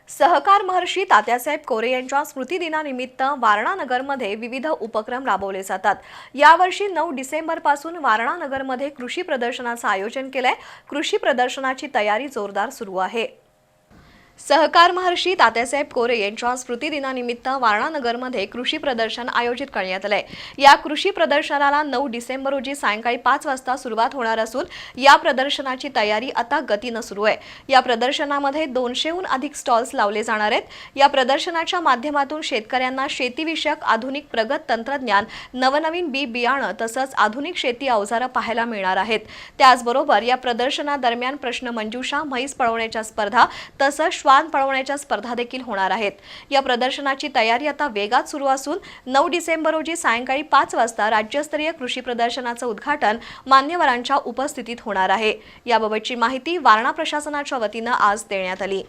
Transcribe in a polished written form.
सहकार महर्षी तात्यासाहेब कोरे यांच्या स्मृतिदिनानिमित्त वारणा नगरमध्ये विविध उपक्रम राबवले जातात। यावर्षी 9 डिसेंबरपासून वारणा नगरमध्ये कृषी प्रदर्शनाचं आयोजन केलंय। कृषी प्रदर्शनाची तयारी जोरदार सुरू आहे। सहकार महर्षी तात्यासाहेब कोरे यांच्या स्मृतिदिनानिमित्त वारणा नगरमध्ये कृषी प्रदर्शन आयोजित करण्यात आले। या कृषी प्रदर्शनाला 9 डिसेंबर रोजी सायंकाळी 5 वाजता सुरुवात होणार असून या प्रदर्शनाची तयारी आता गतीने सुरू आहे। या प्रदर्शनामध्ये 200हून अधिक स्टॉल्स लावले जाणार आहेत। या प्रदर्शनाच्या माध्यमातून शेतकऱ्यांना शेतीविषयक आधुनिक प्रगत तंत्रज्ञान, नवनवीन बियाणं तसंच आधुनिक शेती अवजारं पाहायला मिळणार आहेत। त्याचबरोबर या प्रदर्शनादरम्यान प्रश्नमंजुषा, म्हैस पळवण्याच्या स्पर्धा तसंच श्वान पळवण्याच्या स्पर्धा देखील होणार आहेत। या प्रदर्शनाची तयारी आता वेगात सुरू असून 9 डिसेंबर रोजी सायंकाळी 5 वाजता राज्यस्तरीय कृषी प्रदर्शनाचं उद्घाटन मान्यवरांच्या उपस्थितीत होणार आहे। याबाबतची माहिती वारणा प्रशासनाच्या वतीनं आज देण्यात आली।